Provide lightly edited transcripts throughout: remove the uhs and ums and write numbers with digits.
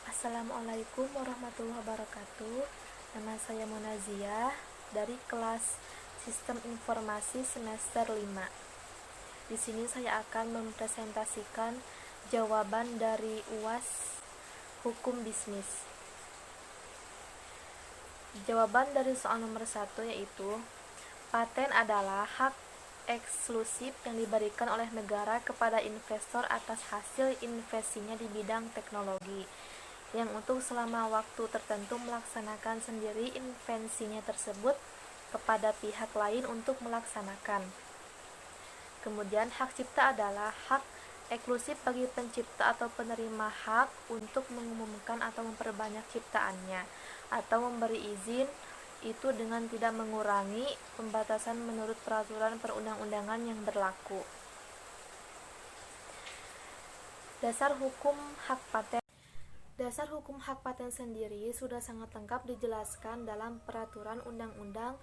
Assalamualaikum warahmatullahi wabarakatuh. Nama saya Munaziyah dari kelas Sistem Informasi semester 5. Di sini saya akan mempresentasikan jawaban dari UAS Hukum Bisnis. Jawaban dari soal nomor 1 yaitu paten adalah hak eksklusif yang diberikan oleh negara kepada investor atas hasil investasinya di bidang teknologi yang untuk selama waktu tertentu melaksanakan sendiri investasinya tersebut kepada pihak lain untuk melaksanakan. Kemudian hak cipta adalah hak eksklusif bagi pencipta atau penerima hak untuk mengumumkan atau memperbanyak ciptaannya atau memberi izin itu dengan tidak mengurangi pembatasan menurut peraturan perundang-undangan yang berlaku. Dasar hukum hak paten. Dasar hukum hak paten sendiri sudah sangat lengkap dijelaskan dalam Peraturan Undang-Undang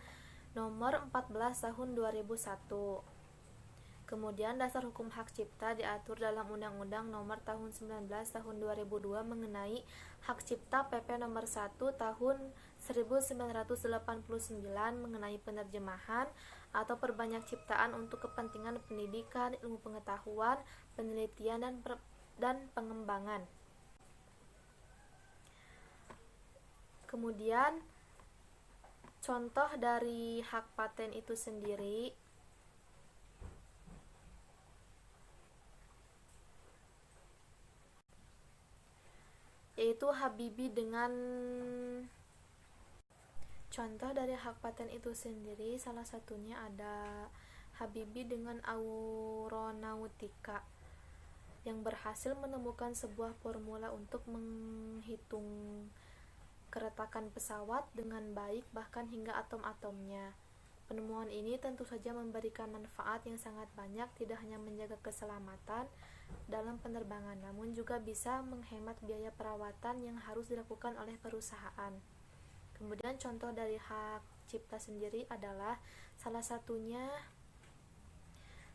Nomor 14 Tahun 2001. Kemudian dasar hukum hak cipta diatur dalam Undang-Undang Nomor Tahun 19 Tahun 2002 mengenai hak cipta PP Nomor 1 Tahun 1989 mengenai penerjemahan atau perbanyak ciptaan untuk kepentingan pendidikan, ilmu pengetahuan, penelitian, dan pengembangan. Kemudian contoh dari hak paten itu sendiri yaitu Habibie dengan contoh dari hak paten itu sendiri salah satunya ada Habibie dengan Aeronautica yang berhasil menemukan sebuah formula untuk menghitung keretakan pesawat dengan baik bahkan hingga atom-atomnya. Penemuan ini tentu saja memberikan manfaat yang sangat banyak, tidak hanya menjaga keselamatan dalam penerbangan, namun juga bisa menghemat biaya perawatan yang harus dilakukan oleh perusahaan. Kemudian contoh dari hak cipta sendiri adalah salah satunya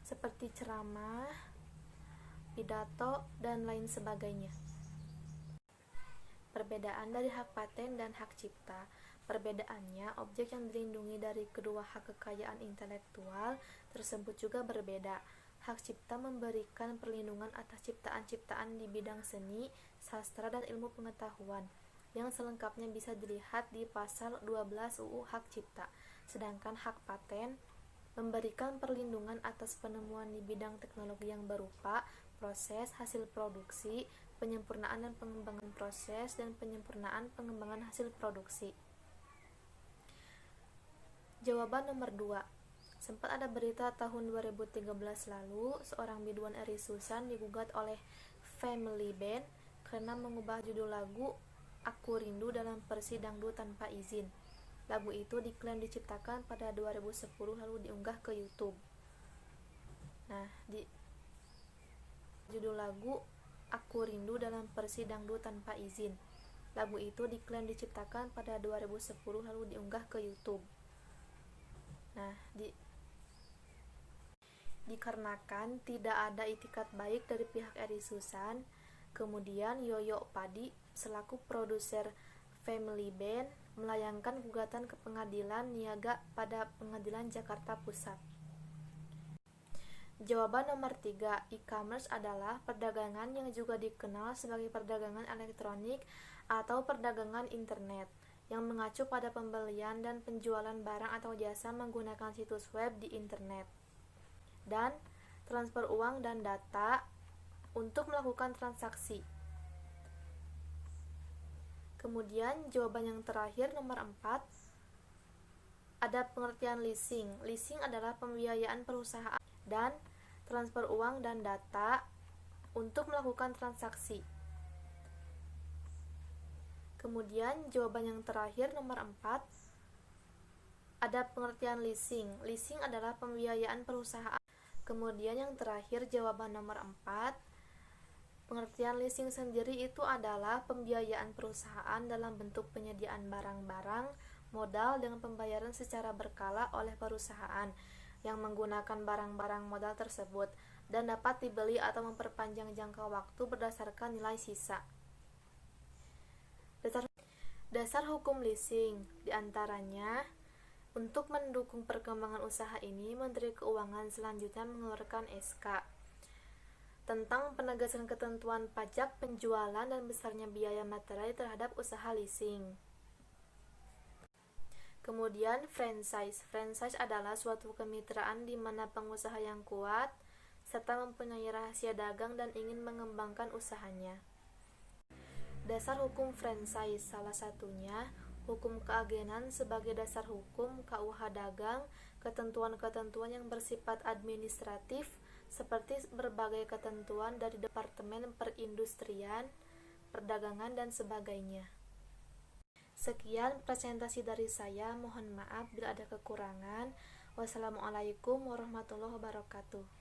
seperti ceramah, pidato, dan lain sebagainya. Perbedaan dari hak paten dan hak cipta. Perbedaannya, objek yang dilindungi dari kedua hak kekayaan intelektual tersebut juga berbeda. Hak cipta memberikan perlindungan atas ciptaan-ciptaan di bidang seni, sastra, dan ilmu pengetahuan, yang selengkapnya bisa dilihat di pasal 12 UU Hak Cipta. Sedangkan hak paten memberikan perlindungan atas penemuan di bidang teknologi yang berupa proses, hasil produksi, penyempurnaan dan pengembangan proses, dan penyempurnaan pengembangan hasil produksi. Jawaban nomor 2. Sempat ada berita tahun 2013 lalu, seorang biduan Eri Susan digugat oleh Family Band karena mengubah judul lagu Aku Rindu dalam versi dangdut tanpa izin. Lagu itu diklaim diciptakan pada 2010 lalu diunggah ke YouTube. Nah, di judul lagu Aku Rindu dalam versi dangdut tanpa izin. Lagu itu diklaim diciptakan pada 2010 lalu diunggah ke YouTube. Nah, dikarenakan tidak ada itikat baik dari pihak Eri Susan, kemudian Yoyo Padi selaku produser Family Band melayangkan gugatan ke pengadilan niaga pada Pengadilan Jakarta Pusat. Jawaban nomor 3. E-commerce adalah perdagangan yang juga dikenal sebagai perdagangan elektronik atau perdagangan internet yang mengacu pada pembelian dan penjualan barang atau jasa menggunakan situs web di internet dan transfer uang dan data untuk melakukan transaksi. Kemudian jawaban yang terakhir nomor 4 ada pengertian leasing. Leasing adalah pembiayaan perusahaan dan transfer uang dan data untuk melakukan transaksi. Kemudian jawaban yang terakhir nomor 4 ada pengertian leasing. Leasing adalah pembiayaan perusahaan. Kemudian yang terakhir jawaban nomor 4 pengertian leasing sendiri itu adalah pembiayaan perusahaan dalam bentuk penyediaan barang-barang, modal dengan pembayaran secara berkala oleh perusahaan yang menggunakan barang-barang modal tersebut dan dapat dibeli atau memperpanjang jangka waktu berdasarkan nilai sisa. Dasar hukum leasing, diantaranya, untuk mendukung perkembangan usaha ini, Menteri Keuangan selanjutnya mengeluarkan SK tentang penegasan ketentuan pajak penjualan dan besarnya biaya materai terhadap usaha leasing. Kemudian franchise. Franchise adalah suatu kemitraan di mana pengusaha yang kuat serta mempunyai rahasia dagang dan ingin mengembangkan usahanya. Dasar hukum franchise salah satunya hukum keagenan sebagai dasar hukum KUH dagang, ketentuan-ketentuan yang bersifat administratif seperti berbagai ketentuan dari Departemen Perindustrian, Perdagangan dan sebagainya. Sekian presentasi dari saya, mohon maaf bila ada kekurangan. Wassalamualaikum warahmatullahi wabarakatuh.